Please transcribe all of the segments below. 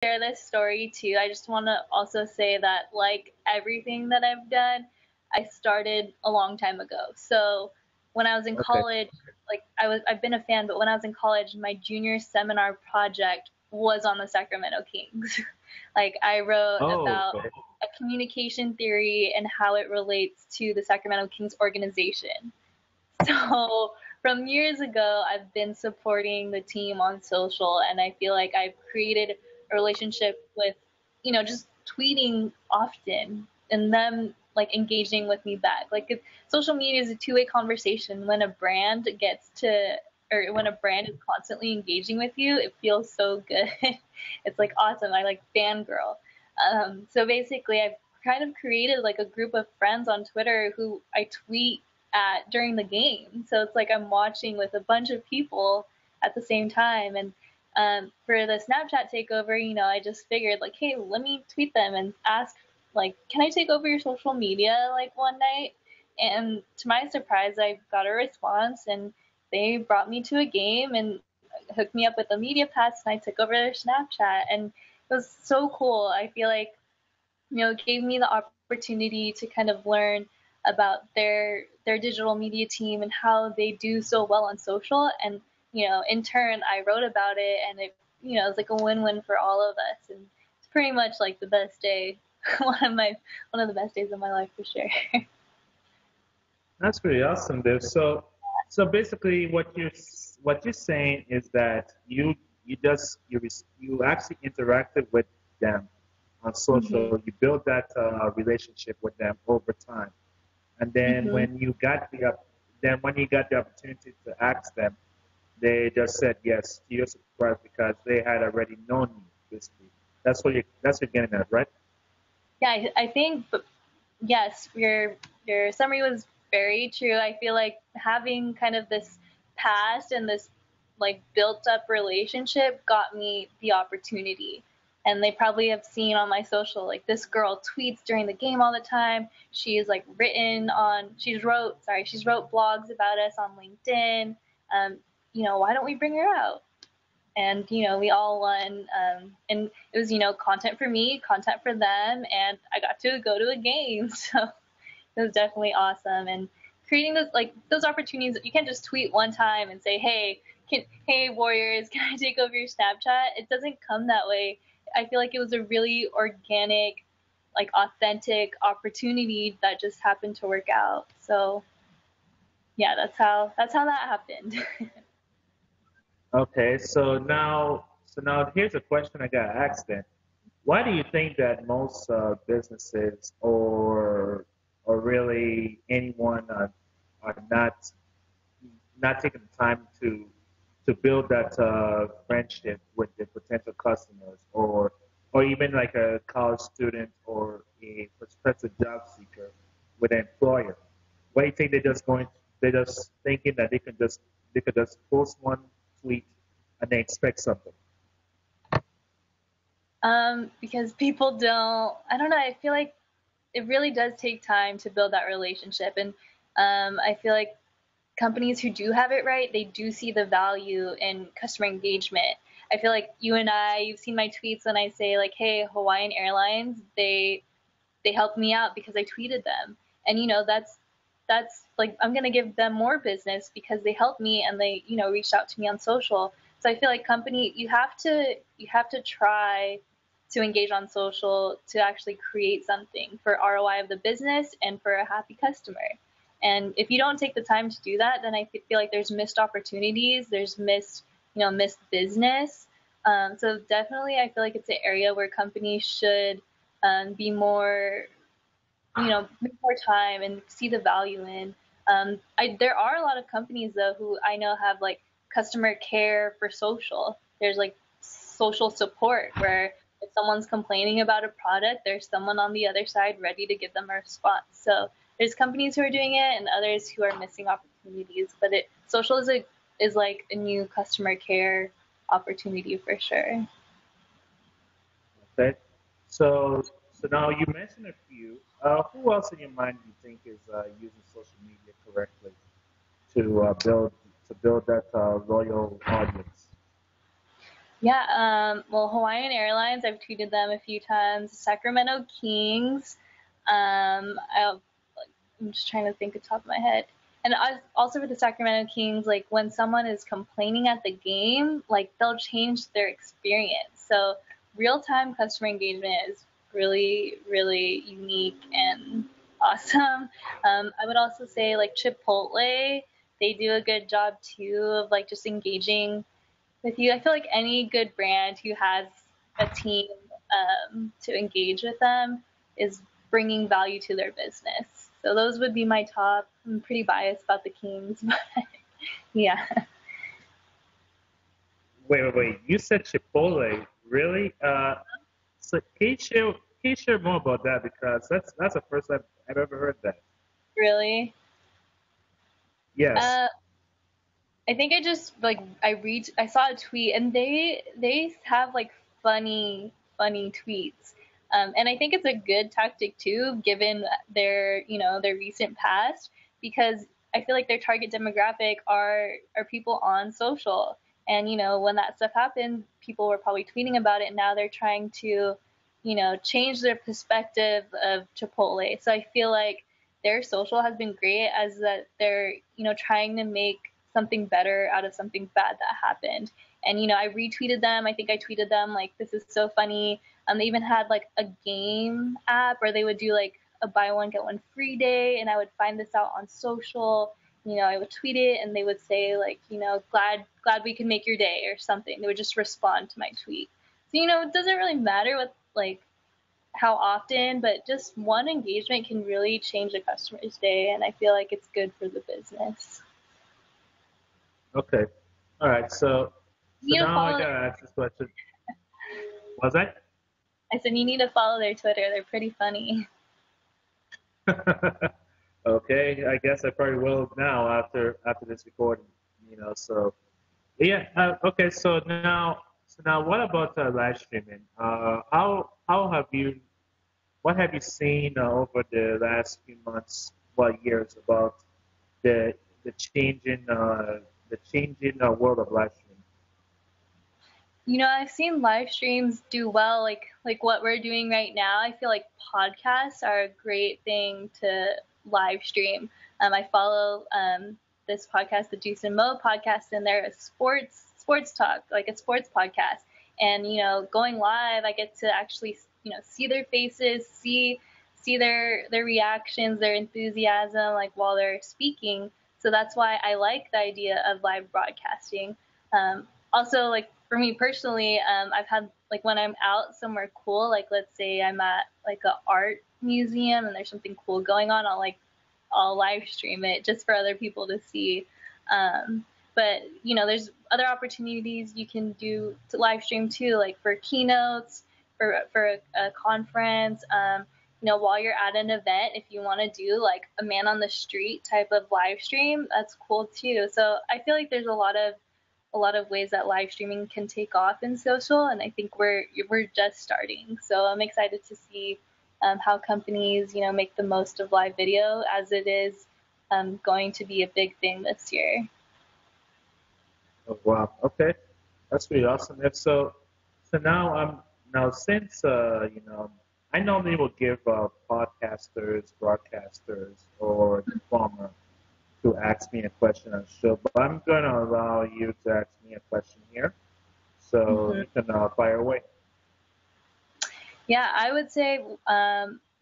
share this story too. I just want to also say that, like everything that I've done, I started a long time ago. So when I was in Okay. college, like I've been a fan, but when I was in college, my junior seminar project was on the Sacramento Kings. Like I wrote Oh, about okay. a communication theory and how it relates to the Sacramento Kings organization. So from years ago, I've been supporting the team on social, and I feel like I've created a relationship with, just tweeting often and them like engaging with me back. Like social media is a two-way conversation. When a brand gets to, or when a brand is constantly engaging with you, it feels so good. It's like awesome. I like fangirl. So basically, I've kind of created like a group of friends on Twitter who I tweet at during the game. So it's like I'm watching with a bunch of people at the same time. And for the Snapchat takeover, I just figured like, hey, let me tweet them and ask like, can I take over your social media like one night? And to my surprise, I got a response, and they brought me to a game and hooked me up with a media pass, and I took over their Snapchat, and it was so cool. I feel like it gave me the opportunity to kind of learn about their digital media team and how they do so well on social. And in turn, I wrote about it, and it's like a win-win for all of us. And it's pretty much like the best day, one of the best days of my life for sure. That's pretty awesome, dude. So basically, what you're saying is that you actually interacted with them on Mhm. social. You build that relationship with them over time, and then Mhm. when you got the opportunity to ask them, they just said yes to your surprise because they had already known you. Basically, that's what you're getting at, right? Yeah, I think, but yes, your summary was very true. I feel like having kind of this past and this like built up relationship got me the opportunity. And they probably have seen on my social like this girl tweets during the game all the time. She's like she's wrote blogs about us on LinkedIn. Um, why don't we bring her out? And we all won, and it was content for me, content for them, and I got to go to a game. So it was definitely awesome. And creating those opportunities, you can't just tweet one time and say, hey Warriors, can I take over your Snapchat? It doesn't come that way. I feel like it was a really organic, like authentic opportunity that just happened to work out. So yeah, that's how that happened. Okay, so now here's a question I got asked then. Why do you think that most businesses or really anyone are not taking the time to build that friendship with the potential customers or even like a college student or a prospective job seeker with an employer? Why do you think they're just thinking that they could just post one tweet and they expect something? Because people don't, I don't know, I feel like it really does take time to build that relationship. And I feel like companies who do have it right, they do see the value in customer engagement. I feel like you've seen my tweets when I say like, hey, Hawaiian Airlines, they helped me out because I tweeted them. And that's like I'm gonna give them more business because they helped me and they reached out to me on social. So I feel like company you have to try to engage on social to actually create something for ROI of the business and for a happy customer. And if you don't take the time to do that, then I feel like there's missed opportunities, there's missed business. So definitely, I feel like it's an area where companies should be more, make more time and see the value in. There are a lot of companies though who I know have like customer care for social. There's like social support where if someone's complaining about a product, there's someone on the other side ready to give them a response. So there's companies who are doing it and others who are missing opportunities. But social is like a new customer care opportunity for sure. Okay. So now you mentioned a few. Who else in your mind do you think is using social media correctly to build that loyal audience? Yeah, well, Hawaiian Airlines, I've tweeted them a few times. Sacramento Kings, I'm just trying to think of the top of my head. And also for the Sacramento Kings, like when someone is complaining at the game, like they'll change their experience. So real-time customer engagement is really, really unique and awesome. I would also say like Chipotle, they do a good job too of like just engaging with you. I feel like any good brand who has a team to engage with them is bringing value to their business. So those would be my top. I'm pretty biased about the Kings, but yeah. Wait. You said Chipotle, really? So can you share more about that because that's the first time I've ever heard that. Really? Yes. Uh, I think I just like I saw a tweet and they have like funny tweets. And I think it's a good tactic too, given their recent past, because I feel like their target demographic are people on social. And when that stuff happened, people were probably tweeting about it, and now they're trying to, change their perspective of Chipotle. So I feel like their social has been great, as that they're trying to make something better out of something bad that happened. And I retweeted them. I think I tweeted them like, this is so funny. They even had like a game app where they would do like a buy one get one free day, and I would find this out on social. I would tweet it, and they would say like, glad we could make your day or something. They would just respond to my tweet. So it doesn't really matter what like how often, but just one engagement can really change a customer's day, and I feel like it's good for the business. Okay. All right. So You need to now I follow. gotta ask this question. Was I? I said you need to follow their Twitter. They're pretty funny. Okay. I guess I probably will now after this recording. So yeah. Okay. So now, what about live streaming? How have you? What have you seen over the last few months, what years about the the changing world of live streaming? I've seen live streams do well, like what we're doing right now. I feel like podcasts are a great thing to live stream. I follow this podcast, the Juice and Mo podcast, and they're a sports talk, like a sports podcast. And going live, I get to actually see their faces, see their reactions, their enthusiasm, like while they're speaking. So that's why I like the idea of live broadcasting. Also, like for me personally, I've had like when I'm out somewhere cool, like let's say I'm at like a art museum and there's something cool going on, I'll live stream it just for other people to see. But there's other opportunities you can do to live stream too, like for keynotes, for a conference. While you're at an event, if you want to do like a man on the street type of live stream, that's cool too. So I feel like there's a lot of ways that live streaming can take off in social, and I think we're just starting. So I'm excited to see how companies make the most of live video, as it is going to be a big thing this year. Oh, wow. Okay. That's pretty awesome. If so, so now since I normally will give podcasters, broadcasters, or performer to ask me a question on the show, but I'm going to allow you to ask me a question here, so Hmm. you can fire away. Yeah, I would say,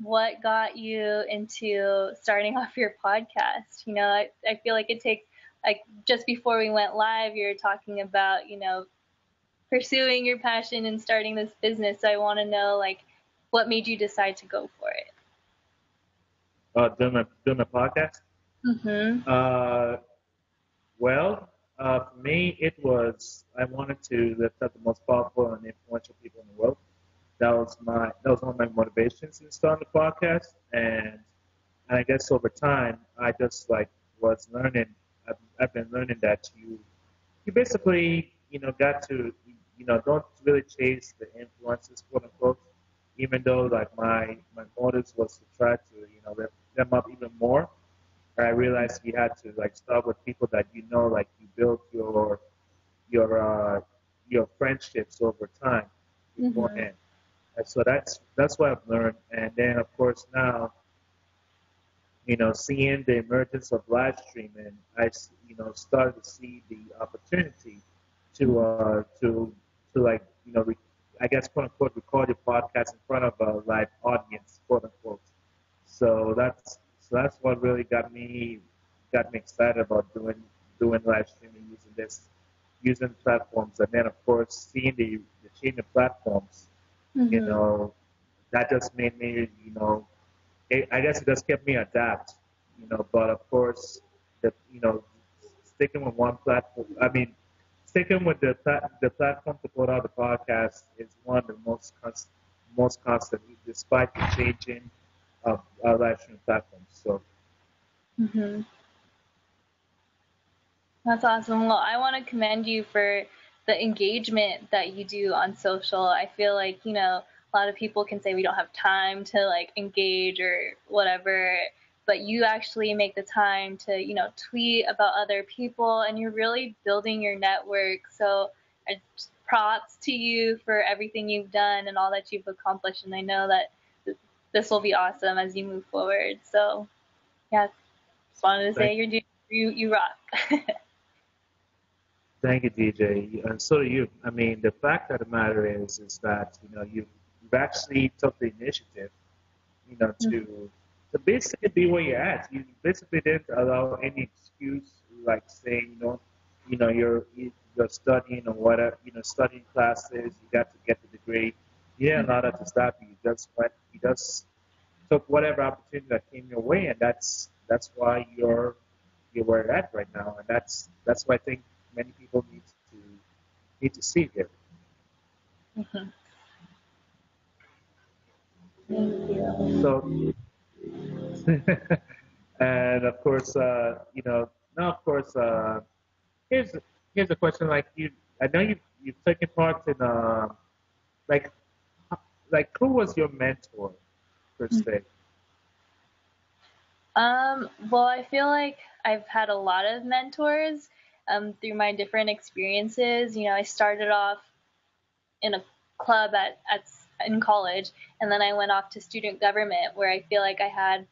what got you into starting off your podcast? I feel like it takes, like, just before we went live, you were talking about, pursuing your passion and starting this business. So I want to know, like, what made you decide to go for it? Doing a podcast. Mm-hmm. Uh, well, for me, it was I wanted to lift up the most powerful and influential people in the world. That was one of my motivations in starting the podcast, and I guess over time, I just like was learning. I've been learning that you basically got to don't really chase the influences, quote unquote. Even though like my motives was to try to lift them up even more. I realized you had to like start with people that like you build your your friendships over time Mhm. beforehand. And so that's what I've learned. And then of course now, seeing the emergence of live streaming, started to see the opportunity to like I guess quote unquote record your podcast in front of a live audience, quote unquote. So that's what really got me excited about doing live streaming using platforms, and then of course seeing the change of platforms, you Mhm. know, that just made me, I guess it just kept me adapt, but of course, sticking with one platform, I mean, sticking with the platform to put out the podcast is one of the most constant, despite the changing of our live streaming platforms. So, Mhm. That's awesome. Well, I want to commend you for the engagement that you do on social. I feel like, a lot of people can say we don't have time to like engage or whatever, but you actually make the time to, tweet about other people and you're really building your network. So, props to you for everything you've done and all that you've accomplished. And I know that this will be awesome as you move forward. So, yeah, just wanted to say thank, you rock. thank you, DJ. And so do you. I mean, the fact of the matter is that, you've actually took the initiative, to basically be where you're at. You basically didn't allow any excuse like saying, you're studying or whatever, studying classes, you got to get the degree. You didn't allow that to stop you. You just took whatever opportunity that came your way, and that's why you're where you're at right now, and that's what I think many people need to see here. Mhm. Thank you. So, and of course, now of course, here's here's a question like you. I know you've taken part in like who was your mentor per se? Well, I feel like I've had a lot of mentors through my different experiences. I started off in a club in college, and then I went off to student government, where I feel like I had,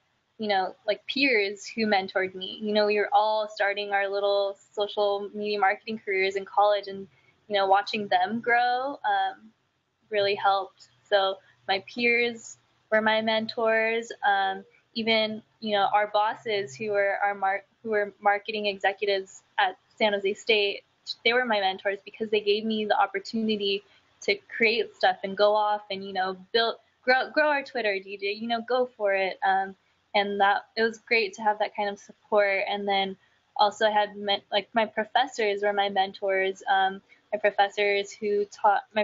like peers who mentored me. We were all starting our little social media marketing careers in college, and watching them grow really helped. So my peers were my mentors. Even our bosses who were marketing executives at San Jose State, they were my mentors because they gave me the opportunity to create stuff and go off and build grow our Twitter, DJ. Go for it. And that it was great to have that kind of support. And then also I had like my professors were my mentors. My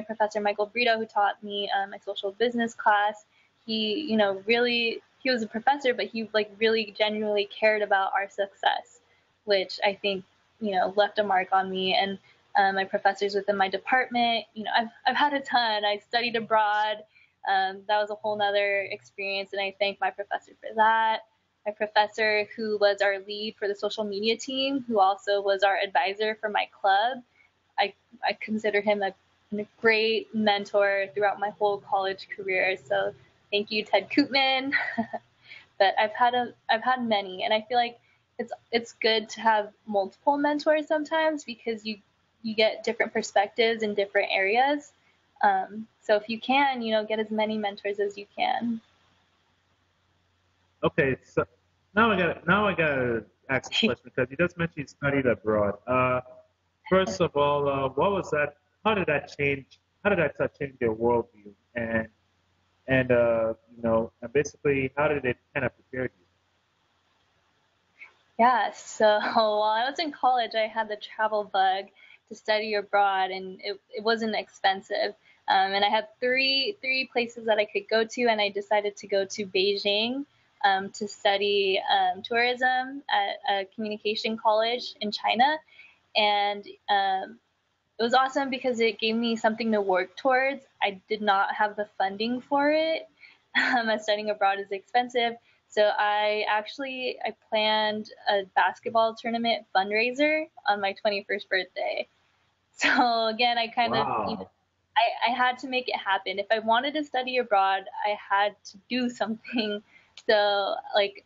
professor Michael Brito, who taught me my social business class. He, really, he was a professor, but he like really genuinely cared about our success, which I think, left a mark on me. And my professors within my department, I've had a ton. I studied abroad. That was a whole nother experience, and I thank my professor for that. My professor, who was our lead for the social media team, who also was our advisor for my club, I, I consider him a great mentor throughout my whole college career. So thank you, Ted Koopman. But I've had many, and I feel like it's good to have multiple mentors sometimes because you get different perspectives in different areas. So if you can, get as many mentors as you can. Okay, so now I gotta ask a question because you just mentioned you studied abroad. First of all, what was that? How did that change? How did that change your worldview? And basically, how did it kind of prepare you? Yeah, so while I was in college, I had the travel bug to study abroad, and it wasn't expensive. And I had three places that I could go to, and I decided to go to Beijing to study tourism at a communication college in China. And it was awesome because it gave me something to work towards. I did not have the funding for it. As studying abroad is expensive. So I planned a basketball tournament fundraiser on my 21st birthday. So again, I kind of, Wow. I had to make it happen. If I wanted to study abroad, I had to do something. So like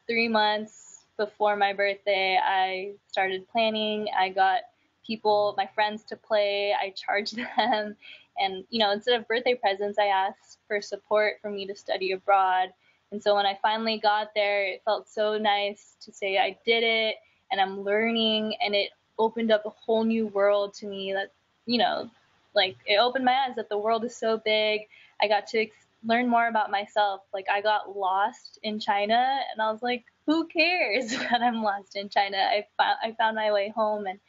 3 months before my birthday, I started planning. I got people, my friends to play. I charged them. And, instead of birthday presents, I asked for support for me to study abroad. And so when I finally got there, it felt so nice to say I did it and I'm learning, and it opened up a whole new world to me that, you know, like it opened my eyes that the world is so big. I got to learn more about myself. Like I got lost in China and I was like, who cares that I'm lost in China? I found my way home, and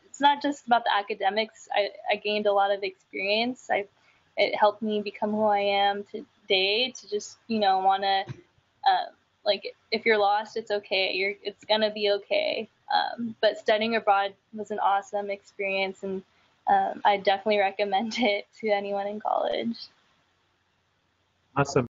it's not just about the academics. I gained a lot of experience. It helped me become who I am today, to just want to like if you're lost, it's okay. It's gonna be okay. But studying abroad was an awesome experience, and I definitely recommend it to anyone in college. Awesome.